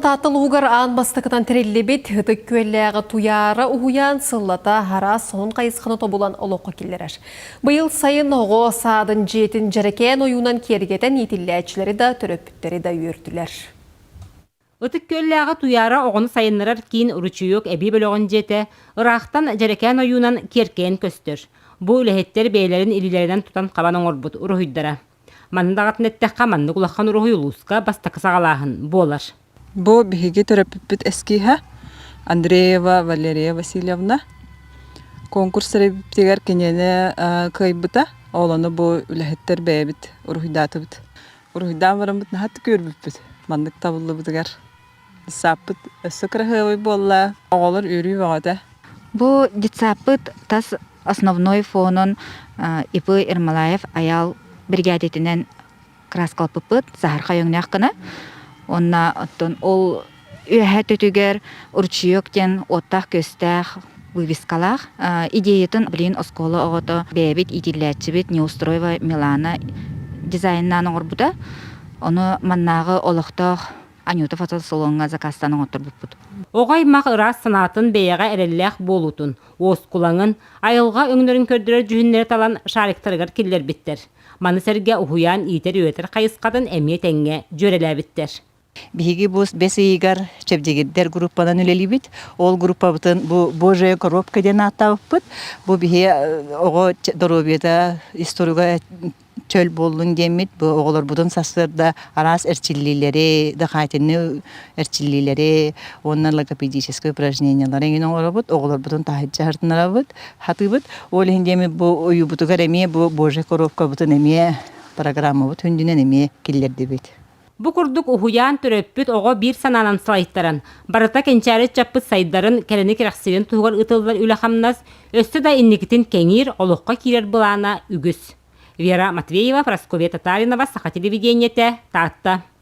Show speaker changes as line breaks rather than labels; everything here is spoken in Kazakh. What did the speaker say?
Татыл угар аан бастықытан тірелебет, үтік көлләғы туяры ұғуян сыллата хара соң қайысқыны тобулан олыққа келдерер. Бұйыл сайын оғы саадын жетін жәрікен ойуынан кергетен етілләчілері да түрөпіттері да үйірділер.
Үтік көлләғы туяры оғыны сайынларар кейін ұрычуйық әбі бөліғын жеті, ұрақтан жәрікен ойуынан керкен көстір. Бұл үләхеттер бейлерін илілерінен тұтан қабаның орбұт ұрығыддара. Мандағатын әттәққа манны құлаққан ұрығы ұлысқа бастақысағалағын болар.
Бу биһиги төрөппүт эскиһа Андреева Валерия Васильевна конкурс тегер кенене кайбыта оланы бу үлэхеттер бэбит урухидатыбыт урухидан барамыт нахат көрбүппүт мандык табылыбытыгар саппыт өссөкрахывый болла оголор үрүй багата.
Бу дитсаппыт тас основной фонон Ипы Ермолаев аял бригадетинен краскалпыппыт Захарха Йоңняккына. Онна оттон ол үйәһә төтүгер урчуйоктен оттах көстәх вывескалах идеятын блин оскола огото бебит идилләчебит неустроева Милана дизайннан орбуда. Оны маннагы олохтох Анюта фотосалонга заказтан оттырбыппыт.
Оғай мақ ырас санатын бейеға әрелләқ болутун, оз кулаңын, айылға өңнөрін көрдірер жүхінлері талан шарықтырғыр келдер біттер. Маны сәрге ұхуян итер өтір қайысқадын әме тәңге жөрелі біттер.
Биһиги бус бесигар чепдегиддер группанан үлелибит. Ол группа бутын бу Божия коробка ден аттабыппыт. Бу биһи ого доробиета историга чөл болдун демит. Бу оголор бутын састырда арас эрчиллилери, дахайтыны эрчиллилери, оннан логопедическое упражнениялар эген оголорбут, оголор бутын тахитчартынарабыт, хатыбыт. Ол эндеми бу уюбутугар эме бу Божия коробка бутын эме программа бут хүндүнен эме киллердибит.
Бу курдук ухуян төрөппүт ого бир сананан слайттарын, барыта кенчәрет чаппыт сайдарын кәленик рәхсирен туғар ытылдар үләхамнас, өсті да инникитин кәңир олыққа кирер бұлана үгіс. Вера Матвеева, Прасковья Татаринова, Саха телевидениете, Татта.